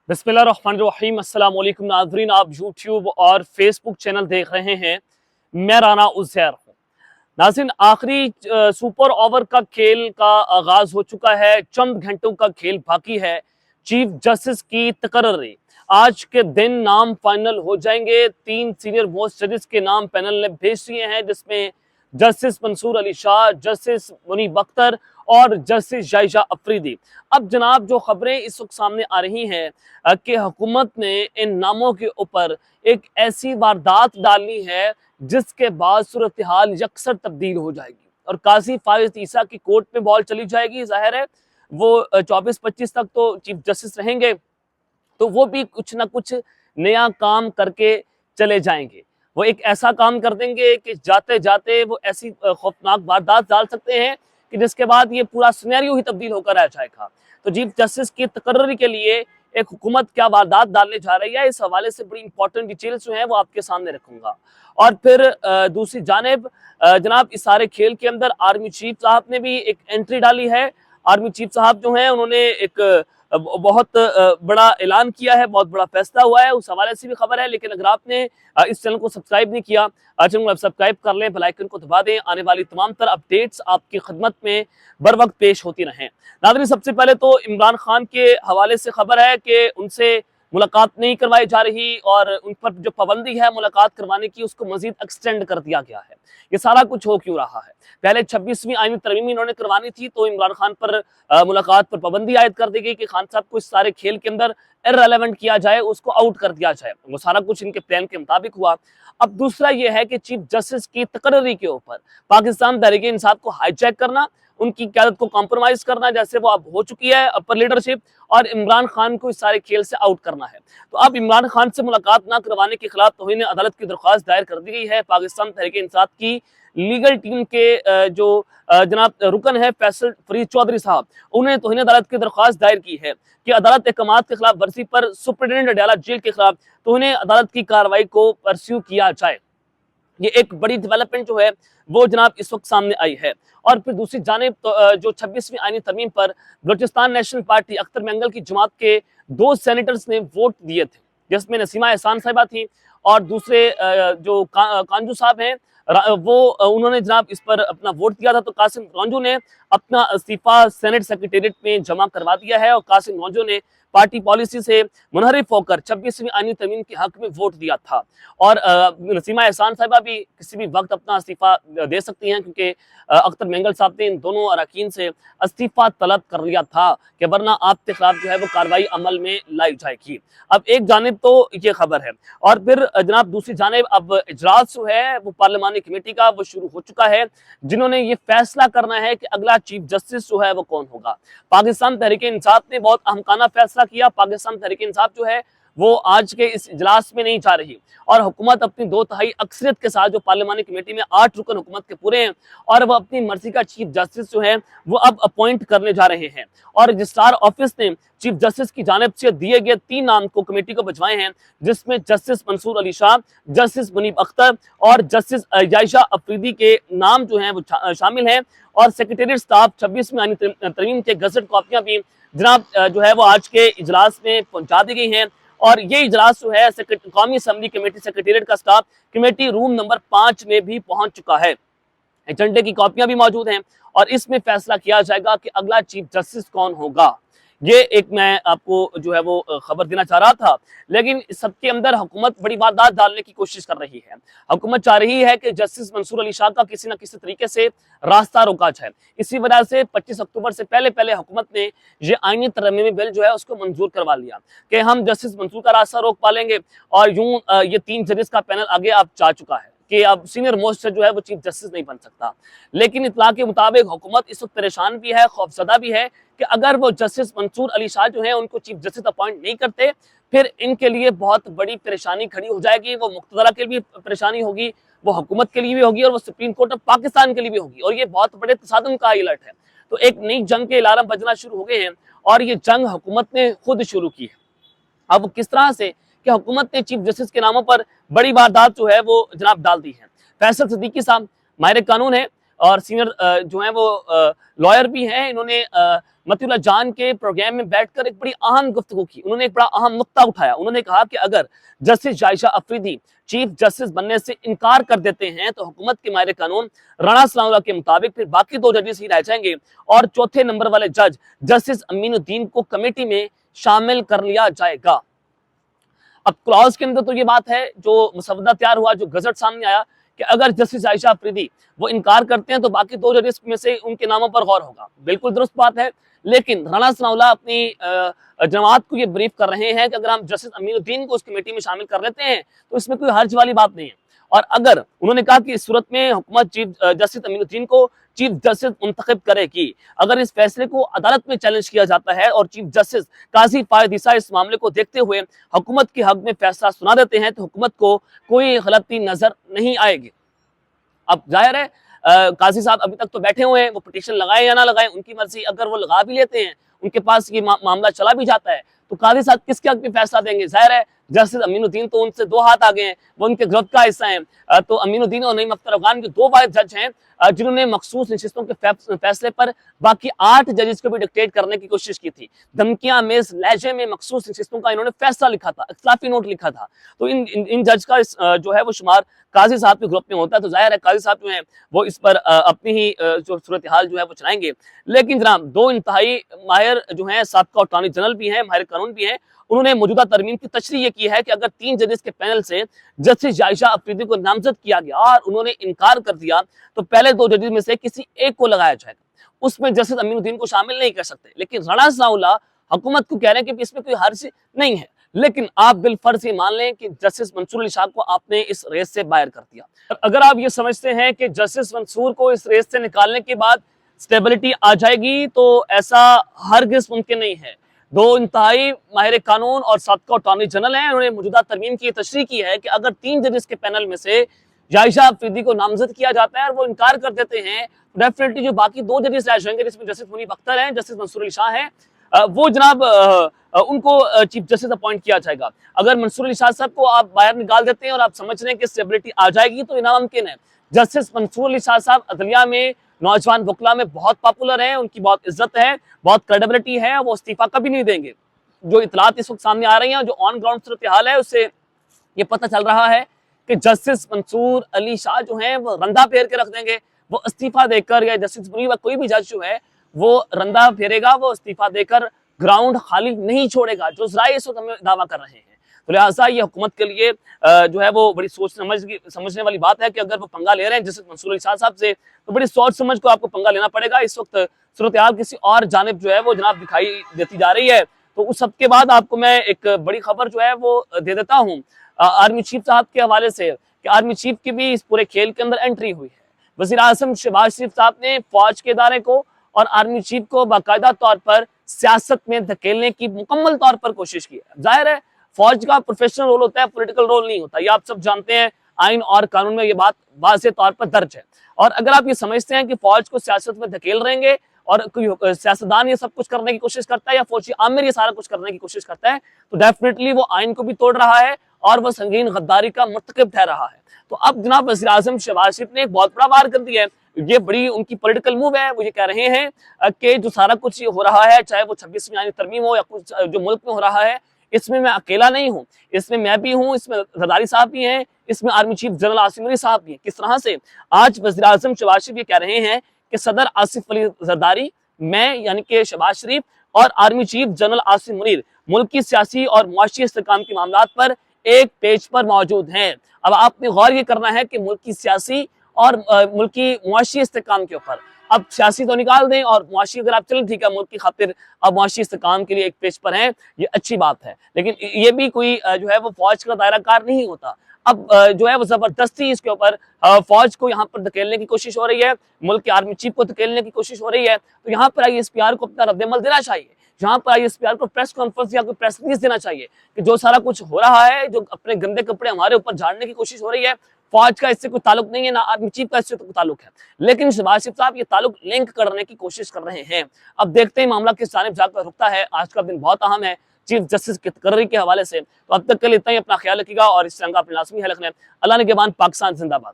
बिस्मिल्लाहिर्रहमानिर्रहीम। अस्सलाम वालेकुम नाज़रीन, आप यूट्यूब और फेसबुक चैनल देख रहे हैं। मैं राना उज़ैर हूँ। नाज़रीन, आखिरी सुपर ओवर का खेल का आगाज हो चुका है। चंद घंटों का खेल बाकी है। चीफ जस्टिस की तकर्री आज के दिन नाम फाइनल हो जाएंगे। 3 सीनियर मोस्ट जजेस के नाम पैनल ने भेज दिए हैं, जिसमें जस्टिस मंसूर अली शाह, जस्टिस मुनीब अख्तर और जस्टिस जायशा अफरीदी। अब जनाब, जो खबरें इस वक्त सामने आ रही हैं कि हुकूमत ने इन नामों के ऊपर एक ऐसी वारदात डालनी है जिसके बाद सूरत हाल यकसर तब्दील हो जाएगी और काजी फारिस ईसा की कोर्ट में बॉल चली जाएगी। जाहिर है वो 24-25 तक तो चीफ जस्टिस रहेंगे, तो वो भी कुछ ना कुछ नया काम करके चले जाएंगे। वो एक ऐसा काम कर देंगे कि जाते जाते वो ऐसी खौफनाक वारदात डाल सकते हैं कि जिसके बाद ये पूरा सिनेरियो ही तब्दील होकर आ जाएगा। तो चीफ जस्टिस की तकर्री के लिए एक हुकूमत क्या वारदात डालने जा रही है, इस हवाले से बड़ी इंपॉर्टेंट डिटेल्स जो है वो आपके सामने रखूंगा। और फिर दूसरी जानेब जनाब, इस सारे खेल के अंदर आर्मी चीफ साहब ने भी एक एंट्री डाली है। आर्मी चीफ साहब जो हैं उन्होंने एक बहुत बड़ा ऐलान किया है, बहुत बड़ा फैसला हुआ है, उस हवाले से भी खबर है। लेकिन अगर आपने इस चैनल को सब्सक्राइब नहीं किया, चैनल को सब्सक्राइब कर लें, बेल आइकन को दबा दें। आने वाली तमाम तर अपडेट्स आपकी खिदमत में बर वक्त पेश होती रहें। नाज़रीन, सबसे पहले तो इमरान खान के हवाले से खबर है कि उनसे मुलाकात नहीं करवाई जा रही और उन पर जो पाबंदी है मुलाकात करवाने की, उसको मजीद एक्सटेंड कर दिया गया है। ये सारा कुछ हो क्यों रहा है? पहले 26वीं आईनी तरमीम इन्होंने करवानी थी, तो इमरान खान पर मुलाकात पर पाबंदी आयद कर दी गई कि खान साहब को इस सारे खेल के अंदर इररेलेवेंट किया जाए, उसको आउट कर दिया जाए। वो सारा कुछ इनके प्लान के मुताबिक हुआ। अब दूसरा ये है कि चीफ जस्टिस की तकर्री के ऊपर पाकिस्तान तहरीक इंसाफ को हाईजैक करना, उनकी क़यादत को कॉम्प्रोमाइज करना, जैसे वो अब हो चुकी है अपर लीडरशिप, और इमरान खान को इस सारे खेल से आउट करना है। तो अब इमरान खान से मुलाकात न करवाने के खिलाफ तौहीन अदालत की दरख्वास्त दायर कर दी गई है। पाकिस्तान तहरीक इंसाफ की लीगल टीम के जो जनाब रुकन है फैसल फरीद चौधरी साहब, उन्होंने तौहीन अदालत की दरख्वास्त दायर की है कि अदालत अहकामात के खिलाफ वर्जी पर सुप्रिटेंडेंट अडयाला जेल के खिलाफ तौहीन अदालत की कार्रवाई को परस्यू किया जाए। ये एक बड़ी डेवलपमेंट जो है वो जनाब इस वक्त सामने आई है। और फिर दूसरी जानिब तो जो 26वीं आईनी तरमीम पर बलूचिस्तान नेशनल पार्टी अख्तर मेंगल की जमात के 2 सेनेटर्स ने वोट दिए थे, जिसमें नसीमा एहसान साहिबा थी और दूसरे जो कांजू साहब हैं वो उन्होंने जनाब इस पर अपना वोट दिया था। तो कासिम रंजू ने अपना इस्तीफा सेनेट सेक्रेटेरिएट में जमा करवा दिया है और कासिम रंजू ने पार्टी पॉलिसी से मुनहरिफ होकर 26वीं आईनी तरमीम के हक में वोट दिया था। और नसीमा एहसान साहिबा भी किसी भी वक्त अपना इस्तीफा दे सकती हैं, क्योंकि अख्तर मेंगल साहब ने इन दोनों अरकान से इस्तीफा तलब कर लिया था कि वरना आपके खिलाफ जो है वो कार्रवाई अमल में लाई जाएगी। अब एक जानिब तो ये खबर है और फिर जनाब दूसरी जानिब अब इजलास जो है वो पार्लिमानी कमेटी का वो शुरू हो चुका है, जिन्होंने ये फैसला करना है कि अगला चीफ जस्टिस जो है वो कौन होगा। पाकिस्तान तहरीक इंसाफ ने बहुत अहमकाना फैसला किया। पाकिस्तान तहरीक इंसाफ जो है वो आज के इस इजलास में नहीं जा रही और हुकूमत अपनी 2/3 अक्सरियत के साथ, जो पार्लिमानी कमेटी में 8 रुकन हुकूमत के पूरे हैं, और वह अपनी मर्जी का चीफ जस्टिस जो है वो अब अपॉइंट करने जा रहे हैं। और रजिस्ट्रार ऑफिस ने चीफ जस्टिस की जानिब से दिए गए 3 नाम को कमेटी को भिजवाए हैं, जिसमें जस्टिस मंसूर अली शाह, जस्टिस मुनीब अख्तर और जस्टिस जायशा अफरीदी के नाम जो हैं वो शामिल हैं। और सेक्रेटेरिएट स्टाफ 26वीं आईनी तरमीम के गजट कॉपियां भी जनाब जो है वो आज के इजलास में पहुंचा दी गई हैं। और ये इजलास जो है कौमी असम्बली कमेटी सेक्रेटेरिएट का स्टाफ कमेटी रूम नंबर 5 में भी पहुंच चुका है। एजेंडे की कॉपियां भी मौजूद हैं और इसमें फैसला किया जाएगा कि अगला चीफ जस्टिस कौन होगा। ये एक मैं आपको जो है वो खबर देना चाह रहा था। लेकिन सबके अंदर हुकूमत बड़ी वारदात डालने की कोशिश कर रही है। हुकूमत चाह रही है कि जस्टिस मंसूर अली शाह का किसी न किसी तरीके से रास्ता रोका जाए। इसी वजह से 25 अक्टूबर से पहले पहले हुकूमत ने ये आईनी तरमीमी बिल जो है उसको मंजूर करवा लिया कि हम जस्टिस मंसूर का रास्ता रोक पालेंगे। और यूं ये 3 जजेस का पैनल आगे अब जा चुका है कि अब सीनियर मोस्ट जो है वो चीफ जस्टिस नहीं बन सकता। लेकिन इतला के मुताबिक हुकूमत इस वक्त परेशान भी है, खौफजदा भी है कि अगर वो जस्टिस मंसूर अली शाह जो है उनको चीफ जस्टिस अपॉइंट नहीं करते, फिर इनके लिए बहुत बड़ी परेशानी खड़ी हो जाएगी। वो मुक्तदरा के लिए भी परेशानी होगी, वो हुकूमत के लिए भी होगी और वो सुप्रीम कोर्ट ऑफ पाकिस्तान के लिए भी होगी। और ये बहुत बड़े तसादुम का अलर्ट है। तो एक नई जंग के अलार्म बजना शुरू हो गए हैं और ये जंग हुकूमत ने खुद शुरू की है। अब किस तरह से कि हुकूमत ने चीफ जस्टिस के नामों पर बड़ी वारदात जो है वो जनाब डाल दी है। फैसल सिद्दीकी साहब माहिर कानून है और सीनियर जो है वो लॉयर भी हैं। इन्होंने मतीउल्लाह जान के प्रोग्राम में बैठकर एक बड़ी अहम गुफ्तगू की। उन्होंने एक बड़ा अहम नुक्ता उठाया। उन्होंने कहा कि अगर जस्टिस जायशा अफरीदी चीफ जस्टिस बनने से इनकार कर देते हैं तो हुकूमत के माहिर कानून राणा सनाउल्लाह के मुताबिक फिर बाकी 2 जजेस ही रह जाएंगे और चौथे नंबर वाले जज जस्टिस अमीनुद्दीन को कमेटी में शामिल कर लिया जाएगा। अब क्लॉज के अंदर तो ये बात है, जो मसवदा तैयार हुआ, जो गजट सामने आया कि अगर जस्टिस आयशा अफरीदी वो इनकार करते हैं तो बाकी 2 जजेस में से उनके नामों पर गौर होगा। बिल्कुल दुरुस्त बात है, लेकिन राणा सनाउल्लाह अपनी जमात को ये ब्रीफ कर रहे हैं कि अगर हम जस्टिस अमीनुद्दीन को उस कमेटी में शामिल कर लेते हैं तो इसमें कोई हर्ज वाली बात नहीं है। और अगर उन्होंने कहा कि इस सूरत में हुकूमत चीफ जस्टिस अमीनुद्दीन को चीफ जस्टिस मुंतखब करेगी। अगर इस फैसले को अदालत में चैलेंज किया जाता है और चीफ जस्टिस काजी फायद ईसा इस मामले को देखते हुए हुकूमत के हक में फैसला सुना देते हैं तो हुकूमत को कोई गलती नजर नहीं आएगी। अब जाहिर है काजी साहब अभी तक तो बैठे हुए हैं, वो पिटीशन लगाए या ना लगाए उनकी मर्जी। अगर वो लगा भी लेते हैं, उनके पास ये मामला चला भी जाता है, तो काजी साहब किसके हक में फैसला देंगे? जाहिर है जस्टिस अमीनुद्दीन तो उनसे 2 हाथ आगे हैं, वो उनके गिरफ्त का हिस्सा हैं। तो अमीनुद्दीन और नईम अख्तर अफगान के 2 वाहिद जज हैं जिन्होंने मखसूस नशिस्तों के फैसले पर बाकी 8 जजेस को भी डिक्टेट करने की कोशिश की थी। धमकियां मेज लहजे में मखसूस नशिस्तों का इन्होंने फैसला लिखा था, इख्तिलाफी नोट लिखा था। तो इन जज का जो है वो शुमार काजी साहब के ग्रुप में होता है। तो जाहिर है काजी साहब जो है वो इस पर अपनी ही जो सूरत हाल जो है वो चलाएंगे। लेकिन जनाब 2 इंतहाई माहिर जो है, साबका अटॉर्नी जनरल भी हैं, माहिर कानून भी हैं, उन्होंने मौजूदा तरमीम की तशरीह ये की है कि अगर 3 जजेस के पैनल से जस्टिस जायशा अफरीदी को नामजद किया गया और उन्होंने इनकार कर दिया तो पहले 2 जजेस में से किसी एक को लगाया जाएगा। उसमें जस्टिस अमीनुद्दीन को शामिल नहीं कर सकते। लेकिन राणा सनाउल्लाह हुकूमत को कह रहे हैं कि इसमें कोई हर्ज नहीं है, लेकिन आप बिलफर्ज ये मान लें कि जस्टिस मंसूर अली शाह को आपने इस रेस से बाहर कर दिया। अगर आप ये समझते हैं कि जस्टिस मंसूर को इस रेस से निकालने के बाद स्टेबिलिटी आ जाएगी तो ऐसा हरगिज़ मुमकिन नहीं है। 2 इंतहाई माहिर कानून और साबका अटॉर्नी जनरल हैं, उन्होंने मौजूदा तरमीम की तशरीह की है कि अगर 3 जजेस के पैनल में से जायशा अफरीदी को नामजद किया जाता है और वो इनकार कर देते हैं, डेफिनेटली जो बाकी 2 जजेस रह जाएंगे जिसमें जस्टिस मुनीब अख्तर हैं, जस्टिस मंसूर अली शाह हैं, वो जनाब उनको चीफ जस्टिस अपॉइंट किया जाएगा। अगर मंसूर अली शाह साहब को आप बाहर निकाल देते हैं और आप समझ रहे हैं कि स्टेबिलिटी आ जाएगी तो ये नामुमकिन है। जस्टिस मंसूर अली शाह साहब अदलिया में, नौजवान वकला में बहुत पॉपुलर हैं, उनकी बहुत इज्जत है, बहुत क्रेडिबिलिटी है, वो इस्तीफा कभी नहीं देंगे। जो इतलात इस वक्त सामने आ रही हैं, जो ऑन ग्राउंड सूरत हाल है, उससे ये पता चल रहा है कि जस्टिस मंसूर अली शाह जो हैं वो रंधा फेर के रख देंगे। वो इस्तीफा देकर, या जस्टिस मुनीब कोई भी जज जो है वो रंधा फेरेगा, वो इस्तीफा देकर ग्राउंड खाली नहीं छोड़ेगा, जो ज़राए इस वक्त हमें दावा कर रहे हैं। तो लिहाजा ये हुकूमत के लिए जो है वो बड़ी सोच समझने वाली बात है कि अगर वो पंगा ले रहे हैं जस्टिस मंसूर अली शाह साहब से, तो बड़ी सोच समझ को आपको पंगा लेना पड़ेगा। इस वक्त सूरत हाल किसी और जानिब जो है वो जनाब दिखाई देती जा रही है। तो उस सब के बाद आपको मैं एक बड़ी खबर जो है वो दे देता हूँ आर्मी चीफ साहब के हवाले से, कि आर्मी चीफ की भी इस पूरे खेल के अंदर एंट्री हुई है। वज़ीर आज़म शहबाज शरीफ साहब ने फौज के इदारे को और आर्मी चीफ को बाकायदा तौर पर सियासत में धकेलने की मुकम्मल तौर पर कोशिश की है। जाहिर है फौज का प्रोफेशनल रोल होता है, पॉलिटिकल रोल नहीं होता, ये आप सब जानते हैं। आइन और कानून में ये बात वाज़ेह तौर पर दर्ज है। और अगर आप ये समझते हैं कि फौज को सियासत में धकेल रहेंगे और कोई सियासतदान ये सब कुछ करने की कोशिश करता है या फौजी आमिर ये सारा कुछ करने की कोशिश करता है, तो डेफिनेटली वो आइन को भी तोड़ रहा है और वो संगीन गद्दारी का मुर्तकिब ठहर रहा है। तो अब जनाब वज़ीर आज़म शहबाज शरीफ ने एक बहुत बड़ा वार कर दिया है। ये बड़ी उनकी पॉलिटिकल मूव है। वो ये कह रहे हैं कि जो सारा कुछ हो रहा है, चाहे वो 26वीं आईनी तरमीम हो या कुछ जो मुल्क में हो रहा है, इसमें मैं अकेला नहीं हूँ, इसमें मैं भी हूँ, इसमें जरदारी साहब भी हैं, इसमें army chief general Asim Munir साहब भी हैं। किस तरह से आज वज़ीर आज़म शहबाज शरीफ ये कह रहे हैं कि सदर आसिफ अली जरदारी, मैं यानी कि शहबाज शरीफ और army chief general Asim Munir मुल्क की सियासी और मुआशी इस्तेहकाम के मामलात पर एक पेज पर मौजूद हैं। अब आपने गौर ये करना है कि मुल्क की सियासी और मुल्क की मुआशी इस्तेहकाम के ऊपर अब सियासी तो निकाल दें और मुआशी अगर आप चलें ठीक है, मुल्क की खातिर अब मुआशी इस्तेहकाम के लिए एक पेज पर हैं, ये अच्छी बात है। लेकिन ये भी कोई जो है वो फौज का दायरा कार नहीं होता। अब जो है वो जबरदस्ती इसके ऊपर फौज को यहाँ पर धकेलने की कोशिश हो रही है, मुल्क के आर्मी चीफ को धकेलने की कोशिश हो रही है। तो यहाँ पर ISPR को अपना रद्देमल देना चाहिए, जहाँ पर ISPR को प्रेस कॉन्फ्रेंस या कोई प्रेस रिलीज देना चाहिए कि जो सारा कुछ हो रहा है, जो अपने गंदे कपड़े हमारे ऊपर झाड़ने की कोशिश हो रही है, फौज का इससे कोई ताल्लुक नहीं है, ना आर्मी चीफ का इससे कोई ताल्लुक है। लेकिन शहबाज शरीफ साहब ये ताल्लुक लिंक करने की कोशिश कर रहे हैं। अब देखते हैं मामला किस जानिब जाकर रुकता है। आज का दिन बहुत अहम है चीफ जस्टिस की तकर्री के हवाले से। तो अब तक के लिए इतना ही, अपना ख्याल रखिएगा और इस तरह का अपने लाजमी है रखना। अल्लाह ने के बाद पाकिस्तान जिंदाबाद।